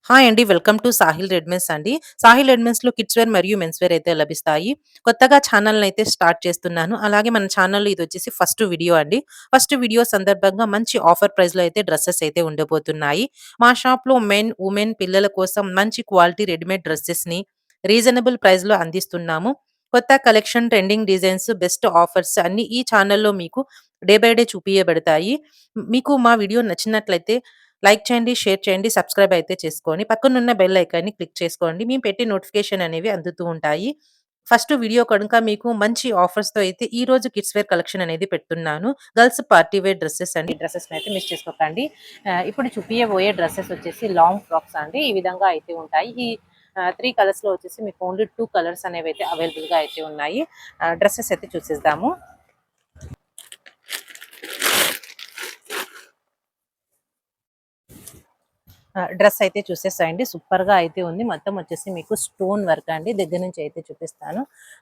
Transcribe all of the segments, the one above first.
Hi అండి. Welcome to Sahil రెడ్‌మిల్స్ అండి. Sahil రెడ్‌మిల్స్‌లో kids wear మరియు మెన్స్ వేర్ అయితే లభిస్తాయి. కొత్తగా ఛానెల్‌నయితే స్టార్ట్ చేస్తున్నాను. అలాగే మన ఛానెల్‌లో ఇదొచ్చేసి ఫస్ట్ వీడియో అండి. ఫస్ట్ వీడియో సందర్భంగా మంచి ఆఫర్ ప్రైస్‌లో అయితే డ్రెసెస్ అయితే ఉండబోతున్నాయి. మా షాప్‌లో మెన్, వుమెన్ పిల్లల కోసం మంచి క్వాలిటీ రెడీమేడ్ డ్రెసెస్‌ని రీజనబుల్ ప్రైస్‌లో అందిస్తున్నాము. కొత్త collection, trending designs, best offers అన్నీ ఈ ఛానెల్‌లో మీకు డే బై డే చూపియబడతాయి. మీకు మా వీడియో నచ్చినట్లయితే లైక్ చేయండి, షేర్ చేయండి, సబ్స్క్రైబ్ అయితే చేసుకోండి. పక్కనున్న బెల్ ఐకాన్‌ని క్లిక్ చేసుకోండి. మేము పెట్టే నోటిఫికేషన్ అనేవి అందుతూ ఉంటాయి. ఫస్ట్ వీడియో కనుక మీకు మంచి ఆఫర్స్‌తో అయితే ఈరోజు కిడ్స్ వేర్ కలెక్షన్ అనేది పెడుతున్నాను. గర్ల్స్ పార్టీ వేర్ డ్రెసెస్ అండి. డ్రెసెస్‌ని అయితే మిస్ చేసుకోకండి. ఇప్పుడు చూపియబోయే డ్రెసెస్ వచ్చేసి లాంగ్ ఫ్రాక్స్ అండి. ఈ విధంగా అయితే ఉంటాయి. ఈ 3 కలర్స్‌లో వచ్చేసి మీకు ఓన్లీ 2 కలర్స్ అనేవి అయితే అవైలబుల్‌గా అయితే ఉన్నాయి. డ్రెసెస్ అయితే చూసేద్దాము. డ్రెస్ అయితే చూసేసేయండి. సూపర్‌గా అయితే ఉంది. మొత్తం వచ్చేసి మీకు స్టోన్ వర్క్ అండి. దగ్గర నుంచి అయితే చూపిస్తాను.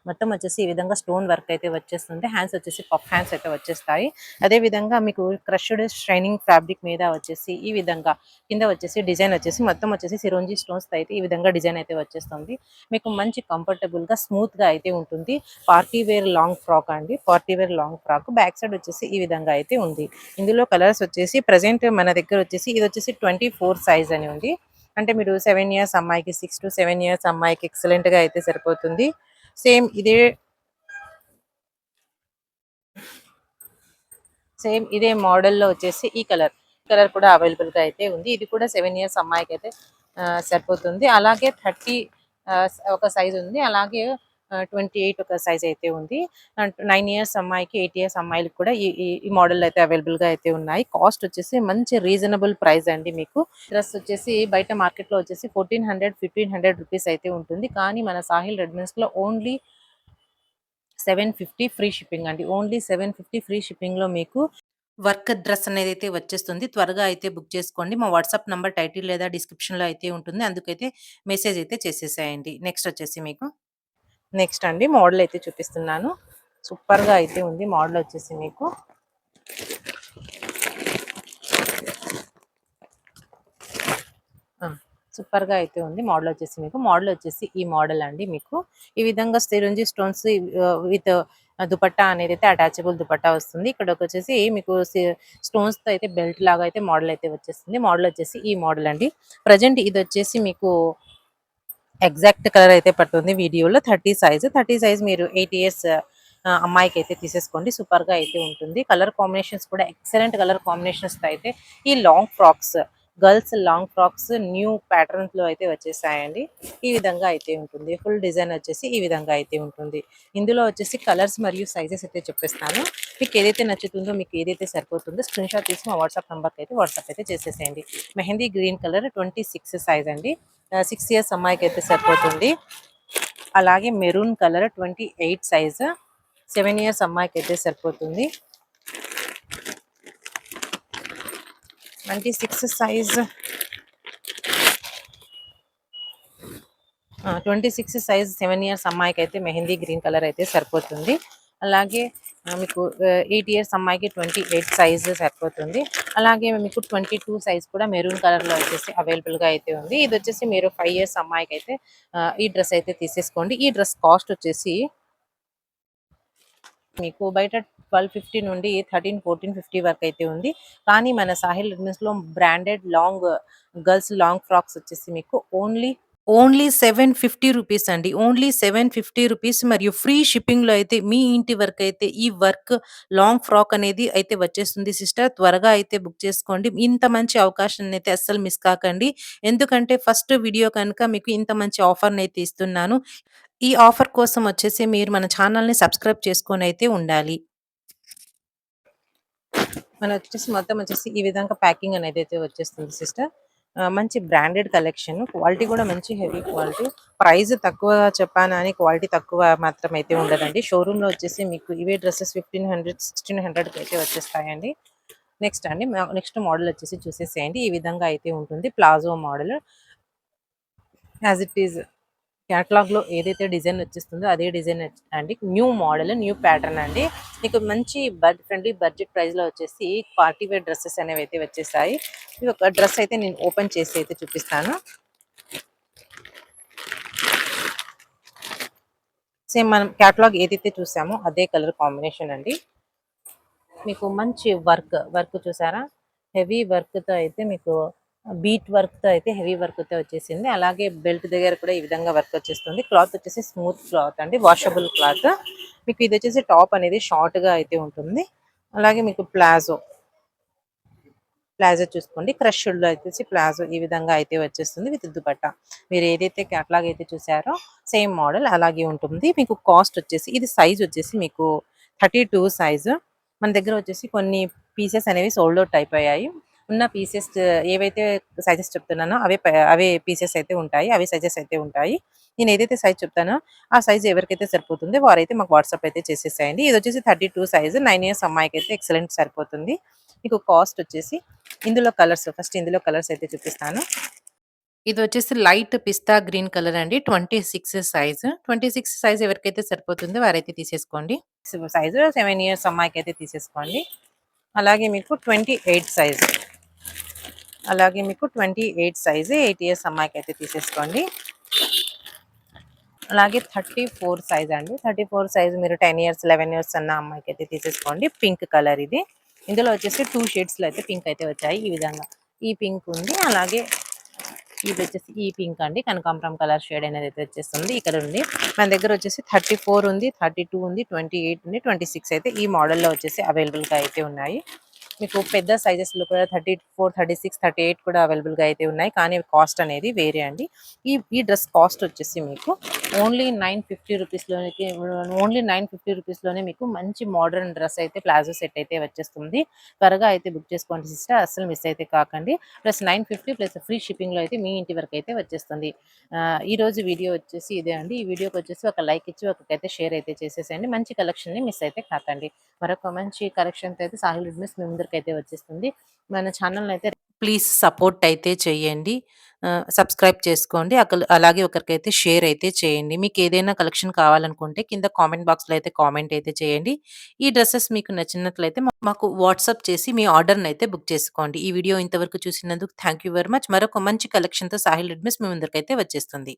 మొత్తం వచ్చేసి ఈ విధంగా స్టోన్ వర్క్ అయితే వచ్చేస్తుంది. హ్యాండ్స్ వచ్చేసి పఫ్ హ్యాండ్స్ అయితే వచ్చేస్తాయి. అదే విధంగా మీకు క్రష్డ్ షైనింగ్ ఫ్యాబ్రిక్ మీద వచ్చేసి ఈ విధంగా కింద వచ్చేసి డిజైన్ వచ్చేసి మొత్తం వచ్చేసి సిరోంజి స్టోన్స్‌తో అయితే ఈ విధంగా డిజైన్ అయితే వచ్చేస్తుంది. మీకు మంచి కంఫర్టబుల్‌గా, స్మూత్‌గా అయితే ఉంటుంది. పార్టీ వేర్ లాంగ్ ఫ్రాక్ అండి. Party wear long frock. Back side వచ్చేసి ఈ విధంగా అయితే ఉంది. ఇందులో కలర్స్ వచ్చేసి ప్రెజెంట్ మన దగ్గర వచ్చేసి ఇది వచ్చేసి 24 సైజ్ అని ఉంది. అంటే మీరు 7 ఇయర్స్ అమ్మాయికి, 6-7 ఇయర్స్ అమ్మాయికి ఎక్సలెంట్‌గా అయితే సరిపోతుంది. సేమ్ ఇదే ఇదే మోడల్‌లో వచ్చేసి ఈ కలర్ కూడా అవైలబుల్‌గా అయితే ఉంది. ఇది కూడా 7 ఇయర్స్ అమ్మాయికైతే సరిపోతుంది. అలాగే 30 ఒక సైజ్ ఉంది. అలాగే 28 ఒక సైజ్ అయితే ఉంది. 9 ఇయర్స్ అమ్మాయికి, 8 ఇయర్స్ అమ్మాయిలకి కూడా ఈ ఈ ఈ మోడల్ అయితే అవైలబుల్‌గా అయితే ఉన్నాయి. కాస్ట్ వచ్చేసి మంచి రీజనబుల్ ప్రైస్ అండి మీకు. డ్రెస్ వచ్చేసి బయట మార్కెట్‌లో వచ్చేసి 1400, 1500 రూపీస్ అయితే ఉంటుంది. కానీ మన సాహిల్ రెడ్‌మిల్స్‌లో ఓన్లీ 750 ఫ్రీ షిప్పింగ్ అండి. ఓన్లీ 750 ఫ్రీ షిప్పింగ్‌లో మీకు వర్క్ డ్రెస్ అనేదైతే వచ్చేస్తుంది. త్వరగా అయితే బుక్ చేసుకోండి. మా వాట్సాప్ నంబర్ టైటిల్ లేదా డిస్క్రిప్షన్‌లో అయితే ఉంటుంది. అందుకైతే మెసేజ్ అయితే చేసేసేయండి. నెక్స్ట్ వచ్చేసి మీకు నెక్స్ట్ అండి మోడల్ అయితే చూపిస్తున్నాను. సూపర్‌గా అయితే ఉంది మోడల్ వచ్చేసి మీకు. ఆ! సూపర్‌గా అయితే ఉంది. మోడల్ వచ్చేసి మీకు. మోడల్ వచ్చేసి ఈ మోడల్ అండి మీకు. ఈ విధంగా సిరంజి స్టోన్స్ విత్ దుపట్టా అనేదైతే అటాచబుల్ దుపట్టా వస్తుంది. ఇక్కడొచ్చేసి మీకు స్టోన్స్‌తో అయితే బెల్ట్ లాగా అయితే మోడల్ అయితే వచ్చేస్తుంది. మోడల్ వచ్చేసి ఈ మోడల్ అండి. ప్రెజెంట్ ఇదొచ్చేసి మీకు ఎగ్జాక్ట్ కలర్ అయితే పడుతుంది వీడియోలో 30 సైజ్ మీరు 8 ఇయర్స్ అమ్మాయికి అయితే తీసేసుకోండి. సూపర్‌గా అయితే ఉంటుంది. కలర్ కాంబినేషన్స్ కూడా ఎక్సలెంట్ కలర్ కాంబినేషన్స్‌తో అయితే ఈ long frocks girls long frocks new ప్యాటర్న్స్‌లో అయితే వచ్చేసాయండి. ఈ విధంగా అయితే ఉంటుంది. ఫుల్ డిజైన్ వచ్చేసి ఈ విధంగా అయితే ఉంటుంది. ఇందులో వచ్చేసి కలర్స్ మరియు సైజెస్ అయితే చెప్పేస్తాను. మీకు ఏదైతే నచ్చుతుందో, మీకు ఏదైతే సరిపోతుందో స్క్రీన్‌షాట్ తీసి మా వాట్సాప్ నంబర్‌కి అయితే వాట్సాప్ అయితే చేసేసేయండి. మెహందీ గ్రీన్ కలర్ 26 సైజ్ అండి. 6 ఇయర్స్ అమ్మాయికైతే సరిపోతుంది. అలాగే మెరూన్ కలర్ 28 సైజ్ 7 ఇయర్స్ అమ్మాయికైతే సరిపోతుంది. 26 సైజ్ 26 సైజ్ 7 ఇయర్స్ అమ్మాయికైతే మెహందీ గ్రీన్ కలర్ అయితే సరిపోతుంది. అలాగే మీకు 8 ఇయర్స్ అమ్మాయికి 28 సైజ్ సరిపోతుంది. అలాగే మీకు 22 సైజ్ కూడా మెరూన్ కలర్‌లో వచ్చేసి అవైలబుల్‌గా అయితే ఉంది. ఇదొచ్చేసి మీరు 5 ఇయర్స్ అమ్మాయికైతే ఈ డ్రెస్ అయితే తీసేసుకోండి. ఈ డ్రెస్ కాస్ట్ వచ్చేసి మీకు బయట 1250 నుండి 1450 వరకు అయితే ఉంది. కానీ మన సాహిల్ రెడ్‌మిల్స్‌లో బ్రాండెడ్ గర్ల్స్ లాంగ్ ఫ్రాక్స్ వచ్చేసి మీకు ఓన్లీ 750 రూపీస్ అండి. ఓన్లీ 750 రూపీస్ మరియు ఫ్రీ షిప్పింగ్‌లో అయితే మీ ఇంటి వరకైతే ఈ వర్క్ లాంగ్ ఫ్రాక్ అనేది అయితే వచ్చేస్తుంది సిస్టర్. త్వరగా అయితే బుక్ చేసుకోండి. ఇంత మంచి అవకాశాన్నయితే అస్సలు మిస్ కాకండి. ఎందుకంటే ఫస్ట్ వీడియో కనుక మీకు ఇంత మంచి ఆఫర్‌నయితే ఇస్తున్నాను. ఈ ఆఫర్ కోసం వచ్చేసి మీరు మన ఛానెల్‌ని సబ్స్క్రైబ్ చేసుకొనైతే ఉండాలి. మొత్తం వచ్చేసి ఈ విధంగా ప్యాకింగ్ అనేదైతే వచ్చేస్తుంది సిస్టర్. మంచి బ్రాండెడ్ కలెక్షన్. క్వాలిటీ కూడా మంచి హెవీ క్వాలిటీ. ప్రైస్ తక్కువ చెప్పాను అని క్వాలిటీ తక్కువ మాత్రం అయితే ఉండదండి. షోరూమ్‌లో వచ్చేసి మీకు ఇవే డ్రెసెస్ 1500, 1600కి అయితే వచ్చేస్తాయండి. నెక్స్ట్ మోడల్ వచ్చేసి చూసేసేయండి. ఈ విధంగా అయితే ఉంటుంది. Palazzo model as it is క్యాటలాగ్‌లో ఏదైతే డిజైన్ వచ్చేస్తుందో అదే డిజైన్ అండి. న్యూ మోడల్, న్యూ ప్యాటర్న్ అండి. మీకు మంచి ఫ్రెండ్లీ బడ్జెట్ ప్రైస్‌లో వచ్చేసి పార్టీ వేర్ డ్రెసెస్ అనేవి అయితే వచ్చేసాయి. ఇది ఒక డ్రెస్ అయితే నేను ఓపెన్ చేసి అయితే చూపిస్తాను. సేమ్ మనం క్యాటలాగ్ ఏదైతే చూసామో అదే కలర్ కాంబినేషన్ అండి. మీకు మంచి వర్క్ చూసారా? హెవీ వర్క్‌తో అయితే మీకు బీట్ వర్క్‌తో అయితే హెవీ వర్క్‌తో వచ్చేసింది. అలాగే బెల్ట్ దగ్గర కూడా ఈ విధంగా వర్క్ వచ్చేస్తుంది. క్లాత్ వచ్చేసి స్మూత్ క్లాత్ అండి. Washable cloth. మీకు ఇది వచ్చేసి టాప్ అనేది షార్ట్‌గా అయితే ఉంటుంది. అలాగే మీకు ప్లాజో చూసుకోండి. క్రష్డ్‌లో వచ్చేసి ప్లాజో ఈ విధంగా అయితే వచ్చేస్తుంది విత్ దుపట్టా. మీరు ఏదైతే క్యాటలాగ్ అయితే చూసారో సేమ్ మోడల్ అలాగే ఉంటుంది. మీకు కాస్ట్ వచ్చేసి ఇది సైజ్ వచ్చేసి మీకు 32 సైజు. మన దగ్గర వచ్చేసి కొన్ని పీసెస్ అనేవి సోల్డ్ ఔట్ అయిపోయాయి. ఉన్న పీసెస్ ఏవైతే సైజెస్ చెప్తున్నానో అవే పీసెస్ అయితే ఉంటాయి. అవే సైజెస్ అయితే ఉంటాయి. నేను ఏదైతే సైజ్ చెప్తానో ఆ సైజ్ ఎవరికైతే సరిపోతుందో వారైతే మాకు వాట్సాప్ అయితే చేసేసేయండి. ఇది వచ్చేసి 32 సైజు 9 ఇయర్స్ అమ్మాయికైతే ఎక్సలెంట్ సరిపోతుంది. మీకు కాస్ట్ వచ్చేసి ఇందులో కలర్స్ అయితే చూపిస్తాను. ఇది వచ్చేసి లైట్ పిస్తా గ్రీన్ కలర్ అండి. 26 సైజ్. 26 సైజ్ ఎవరికైతే సరిపోతుందో వారైతే తీసేసుకోండి. సైజు 7 ఇయర్స్ అమ్మాయికైతే తీసేసుకోండి. అలాగే మీకు 28 సైజ్. అలాగే మీకు 28 సైజ్ 8 ఇయర్స్ అమ్మాయికైతే తీసేసుకోండి. అలాగే 34 సైజ్ అండి. 34 సైజ్ మీరు 10 ఇయర్స్, 11 ఇయర్స్ అన్న అమ్మాయికైతే తీసేసుకోండి. పింక్ కలర్ ఇది. ఇందులో వచ్చేసి 2 షేడ్స్‌లో అయితే పింక్ అయితే వచ్చాయి ఈ విధంగా. ఈ పింక్ ఉంది. అలాగే ఇది వచ్చేసి ఈ పింక్ అండి. కనకాంబరం కలర్ షేడ్ అనేది అయితే వచ్చేస్తుంది. ఇక్కడ ఉంది. మన దగ్గర వచ్చేసి 34 ఉంది, 32 ఉంది, 28 ఉంది, 26 అయితే ఈ మోడల్‌లో వచ్చేసి అవైలబుల్‌గా అయితే ఉన్నాయి. మీకు పెద్ద సైజెస్‌లో కూడా 34, 36, 38 కూడా అవైలబుల్‌గా అయితే ఉన్నాయి. కానీ కాస్ట్ అనేది వేరే అండి. ఈ డ్రెస్ కాస్ట్ వచ్చేసి మీకు ఓన్లీ 950 రూపీస్‌లోనికి ఓన్లీ 950 రూపీస్‌లోనే మీకు మంచి మోడర్న్ డ్రెస్ అయితే ప్లాజో సెట్ అయితే వచ్చేస్తుంది. త్వరగా అయితే బుక్ చేసుకోండి సిస్టర్. అస్సలు మిస్ అయితే కాకండి. ప్లస్ 950 ప్లస్ ఫ్రీ షిప్పింగ్‌లో అయితే మీ ఇంటి వరకు అయితే వచ్చేస్తుంది. ఈరోజు వీడియో వచ్చేసి ఇదే అండి. ఈ వీడియోకి వచ్చేసి ఒక లైక్ ఇచ్చి ఒకరికైతే షేర్ అయితే చేసేసేయండి. మంచి కలెక్షన్‌ని మిస్ అయితే కాకండి. మరొక మంచి కలెక్షన్‌తో అయితే సాహిల్ రిడ్మిస్ మీ ముందరికైతే వచ్చేస్తుంది. మన ఛానల్‌ని అయితే ప్లీజ్ సపోర్ట్ అయితే చేయండి. సబ్స్క్రైబ్ చేసుకోండి. అలాగే ఒకరికైతే షేర్ అయితే చేయండి. మీకు ఏదైనా కలెక్షన్ కావాలనుకుంటే కింద కామెంట్ బాక్స్‌లో అయితే కామెంట్ అయితే చేయండి. ఈ డ్రెసెస్ మీకు నచ్చినట్లయితే మాకు వాట్సాప్ చేసి మీ ఆర్డర్‌ని అయితే బుక్ చేసుకోండి. ఈ వీడియో ఇంతవరకు చూసినందుకు థాంక్ యూ వెరీ మచ్. మరొక మంచి కలెక్షన్‌తో సాహిల్ రెడ్మిస్ మీ ముందరికైతే వచ్చేస్తుంది.